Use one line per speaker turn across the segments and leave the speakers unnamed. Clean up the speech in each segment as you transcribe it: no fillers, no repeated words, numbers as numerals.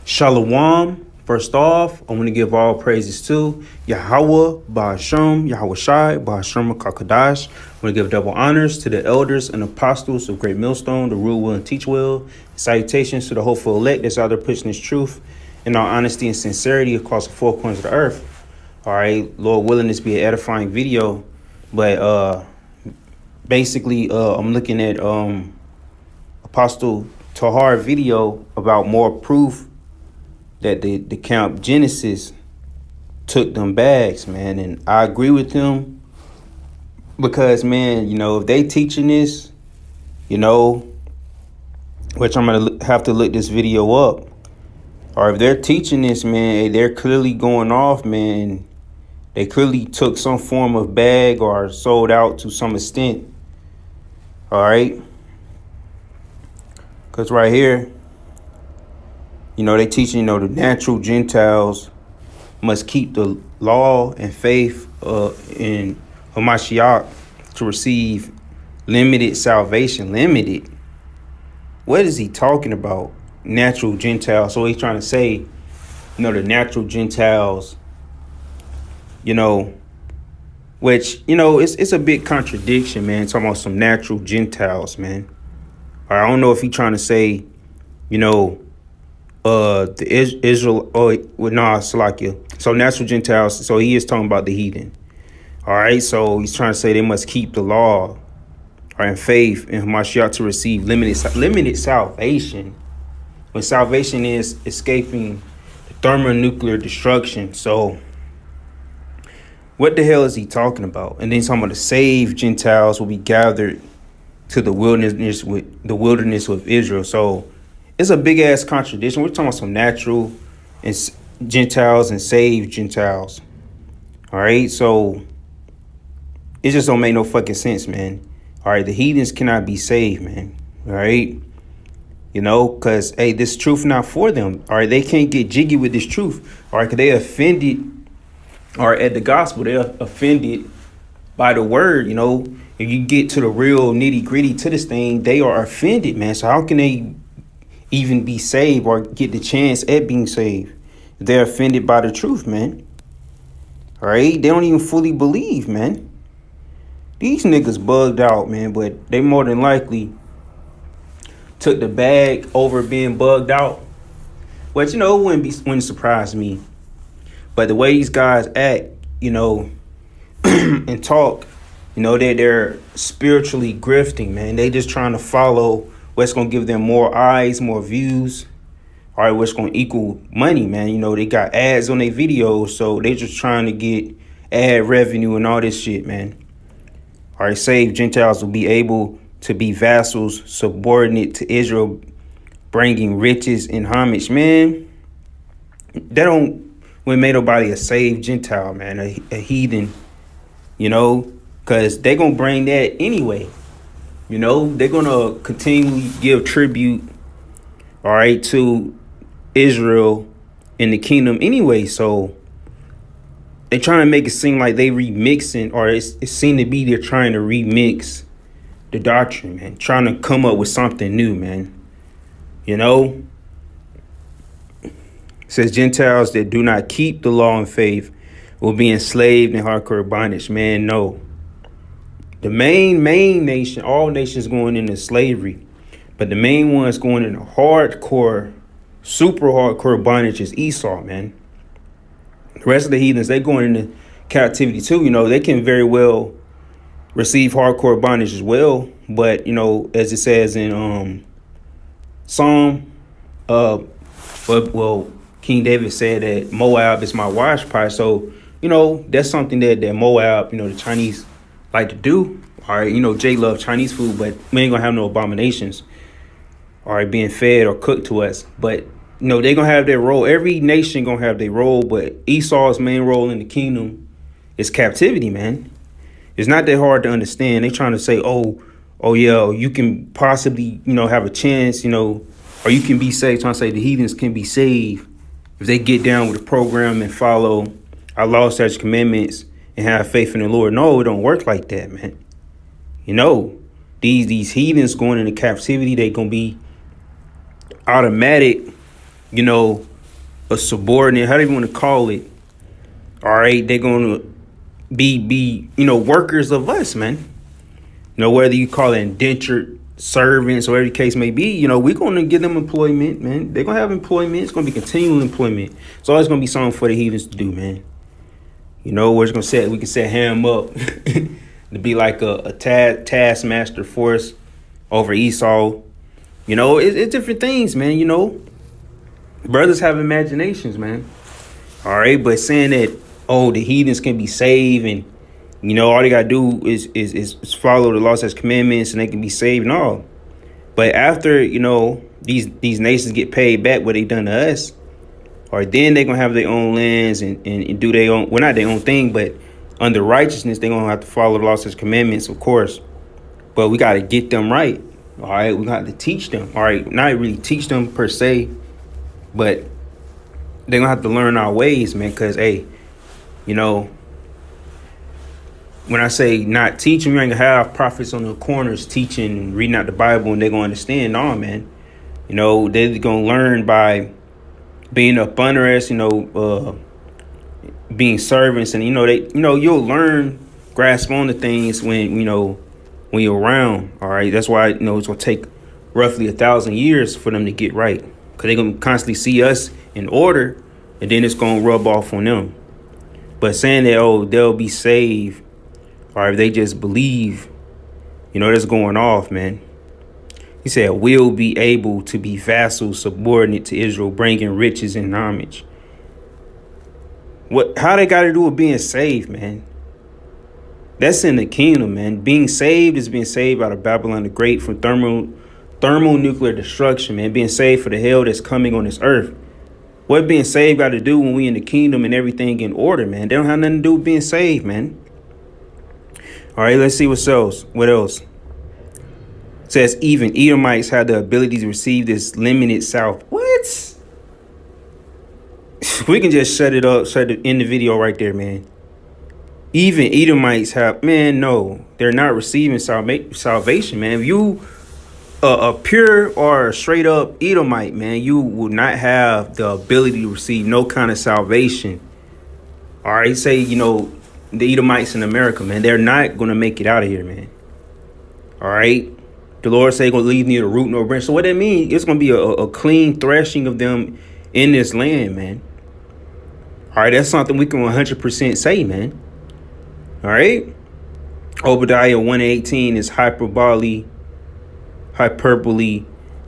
Shalom. First off, I want to give all praises to Yahweh, Ba'ashem, Yahweh Shai, Ba'ashem Kakadash. I want to give double honors to the elders and apostles of Great Millstone, the rule well and teach well. Salutations to the hopeful elect that's out there pushing this truth in all honesty and sincerity across the four corners of the earth. All right, Lord willing, this be an edifying video, but basically, I'm looking at Apostle Tahar video about more proof that the Camp Genesis took them bags, man. And I agree with him because, man, if they teaching this, which I'm going to have to look this video up, or if they're teaching this, man, they're clearly going off, man. They clearly took some form of bag or sold out to some extent. All right. Because right here, they teaching, the natural Gentiles must keep the law and faith in Hamashiach to receive limited salvation. Limited. What is he talking about? Natural Gentiles. So he's trying to say, the natural Gentiles, which, it's a big contradiction, man. Talking about some natural Gentiles, man. Or I don't know if he's trying to say, the Israel, Salakia. So natural Gentiles, so he is talking about the heathen. All right, so he's trying to say they must keep the law and faith in Hamashiach to receive limited salvation. When salvation is escaping the thermonuclear destruction. So what the hell is he talking about? And then he's talking about the saved Gentiles will be gathered to the wilderness with Israel. So it's a big ass contradiction. We're talking about some natural and Gentiles and saved Gentiles. All right. So it just don't make no fucking sense, man. All right. The heathens cannot be saved, man. All right. Because, hey, this truth not for them. All right. They can't get jiggy with this truth. All right. Because they offended at the gospel. They're offended by the word. If you get to the real nitty gritty to this thing, they are offended, man. So how can they even be saved or get the chance at being saved? They're offended by the truth, man. All right. They don't even fully believe, man. These niggas bugged out, man, but they more than likely took the bag over being bugged out. But, it wouldn't surprise me. But the way these guys act, and talk, they're spiritually grifting, man. They just trying to follow what's going to give them more eyes, more views. All right, what's going to equal money, man. They got ads on their videos, so they just trying to get ad revenue and all this shit, man. All right, saved Gentiles will be able to be vassals, subordinate to Israel, bringing riches and homage, man. Wouldn't make nobody a saved Gentile, man, a heathen, because they're going to bring that anyway. They're going to continually give tribute, all right, to Israel in the kingdom anyway. So they're trying to make it seem like they remixing, or it seemed to be they're trying to remix the doctrine, man, trying to come up with something new, man. It says Gentiles that do not keep the law and faith will be enslaved in hardcore bondage. Man, no. The main nation, all nations going into slavery, but the main ones going into hardcore, super hardcore bondage is Esau, man. The rest of the heathens, they going into captivity too. They can very well receive hardcore bondage as well. But, as it says in Psalm, King David said that Moab is my wash pot. So, that's something that Moab, the Chinese like to do. All right, Jay love Chinese food, but we ain't gonna have no abominations, all right, being fed or cooked to us. But, they gonna have their role. Every nation gonna have their role, but Esau's main role in the kingdom is captivity, man. It's not that hard to understand. They trying to say, oh yeah, you can possibly, have a chance, or you can be saved. Trying to say the heathens can be saved if they get down with the program and follow our law, statutes, commandments, and have faith in the Lord. No, it don't work like that, man. These heathens going into captivity, they gonna be automatic, a subordinate, how do you want to call it? All right, they're gonna be workers of us, man. Whether you call it indentured servants or whatever the case may be, we're gonna give them employment, man. They're gonna have employment. It's gonna be continual employment. It's always gonna be something for the heathens to do, man. We're just gonna we can set Ham up to be like a taskmaster force over Esau. It's different things, man. Brothers have imaginations, man. All right, but saying that, the heathens can be saved and all they gotta do is follow the laws and commandments and they can be saved. No, but after these nations get paid back what they done to us, or then they gonna have their own lands and do their own, well, not their own thing, but under righteousness they gonna have to follow the laws and commandments, of course. But we gotta get them right. All right, we got to teach them. All right, not really teach them per se, but they're gonna have to learn our ways, man. Cause when I say not teach them, you ain't gonna have prophets on the corners teaching and reading out the Bible and they're gonna understand. No, man. They're gonna learn by being up under us, being servants, and you'll learn, grasp on the things when you're around. All right, that's why it's gonna take roughly 1,000 years for them to get right, because they're gonna constantly see us in order, and then it's gonna rub off on them. But saying that they'll be saved, or if they just believe, that's going off, man. He said, will be able to be vassals, subordinate to Israel, bringing riches and homage. How they got to do with being saved, man? That's in the kingdom, man. Being saved is being saved out of Babylon the Great from thermonuclear destruction, man. Being saved for the hell that's coming on this earth. What being saved got to do when we in the kingdom and everything in order, man? They don't have nothing to do with being saved, man. All right, let's see what else. It says even Edomites have the ability to receive this limited south. What? We can just shut it in the video right there, man. Even Edomites have, man, no, they're not receiving salvation, man. If you a pure or a straight up Edomite, man, you will not have the ability to receive no kind of salvation. All right, say, the Edomites in America, man, they're not going to make it out of here, man. All right. The Lord say going to leave neither root nor branch. So what that means, it's going to be a clean threshing of them in this land, man. All right. That's something we can 100% say, man. All right. Obadiah 1:18 is hyperbole,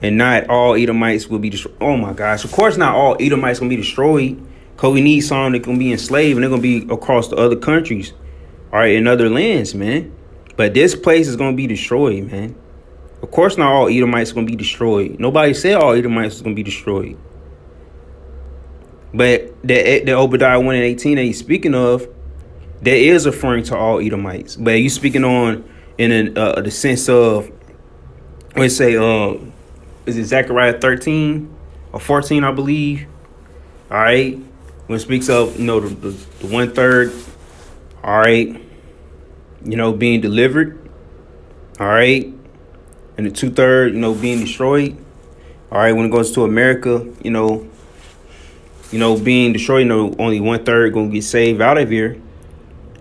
and not all Edomites will be destroyed. Oh, my gosh. Of course, not all Edomites going to be destroyed. Because we need some that can be enslaved and they're going to be across the other countries. All right, in other lands, man. But this place is going to be destroyed, man. Of course, not all Edomites are going to be destroyed. Nobody said all Edomites are going to be destroyed. But the Obadiah 1:18 that he's speaking of, that is referring to all Edomites. But you speaking on in the sense of, let's say, is it Zechariah 13 or 14, I believe? All right. When it speaks of, the 1/3, all right, being delivered, all right, and the 2/3, being destroyed, all right. When it goes to America, being destroyed, only 1/3 gonna get saved out of here,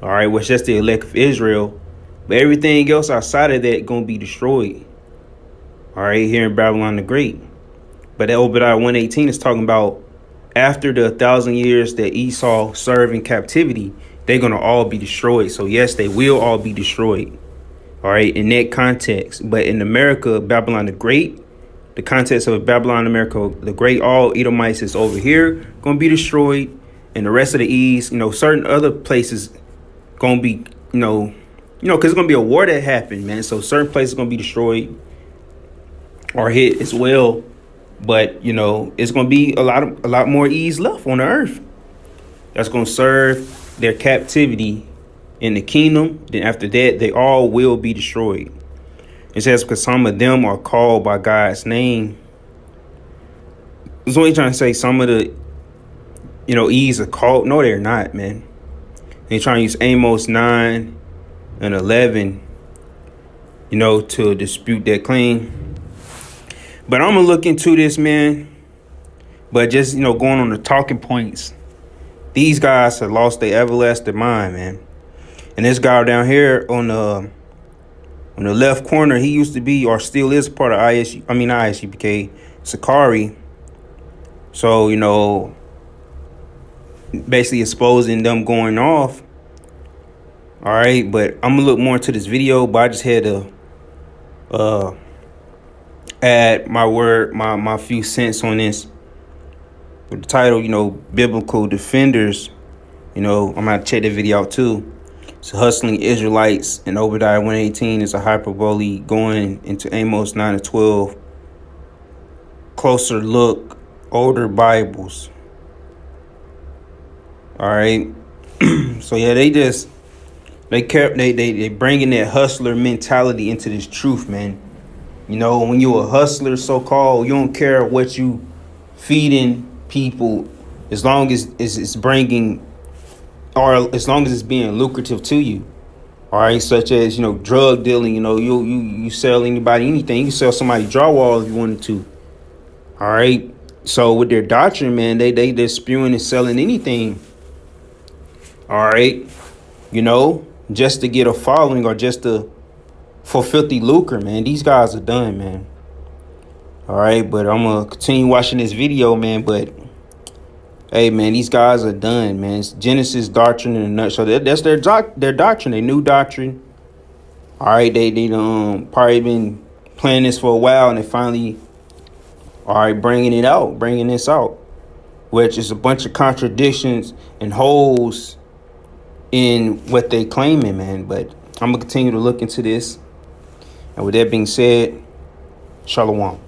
all right, which that's the elect of Israel, but everything else outside of that gonna be destroyed, all right, here in Babylon the Great. But that Obadiah 1:18 is talking about after the 1,000 years that Esau served in captivity, they're going to all be destroyed. So, yes, they will all be destroyed. All right, in that context. But in America, Babylon the Great, the context of Babylon, America the Great, all Edomites is over here going to be destroyed. And the rest of the East, certain other places going to be, because it's going to be a war that happened, man. So certain places are going to be destroyed or hit as well. But, it's going to be a lot more ease left on the earth that's going to serve their captivity in the kingdom. Then after that, they all will be destroyed. It says, because some of them are called by God's name. It's only trying to say some of the, E's are called. No, they're not, man. They're trying to use Amos 9 and 11, to dispute that claim. But I'm going to look into this, man. But just, going on the talking points, these guys have lost their everlasting mind, man. And this guy down here on the left corner, he used to be or still is part of ISU. I mean, not ISUPK, Sakari. So, basically exposing them going off. All right, but I'm gonna look more into this video, but I just had to add my few cents on this. With the title, Biblical Defenders. I'm gonna check that video out too. So hustling Israelites and Obadiah 118 is a hyperbole going into Amos 9-12. Closer look, older Bibles. All right. So yeah, they bringing that hustler mentality into this truth, man. When you a hustler, so-called, you don't care what you feeding people, as long as it's bringing, or as long as it's being lucrative to you. All right, such as drug dealing. You sell anybody anything. You can sell somebody drywall if you wanted to. All right. So with their doctrine, man, they're spewing and selling anything. All right, just to get a following or just for filthy lucre, man. These guys are done, man. All right, but I'm gonna continue watching this video, man. But hey, man, these guys are done, man. It's Genesis doctrine in a nutshell. That's their doctrine, their new doctrine. All right, they probably been planning this for a while, and they finally, bringing this out, which is a bunch of contradictions and holes in what they claiming, man. But I'm gonna continue to look into this. And with that being said, Shalom.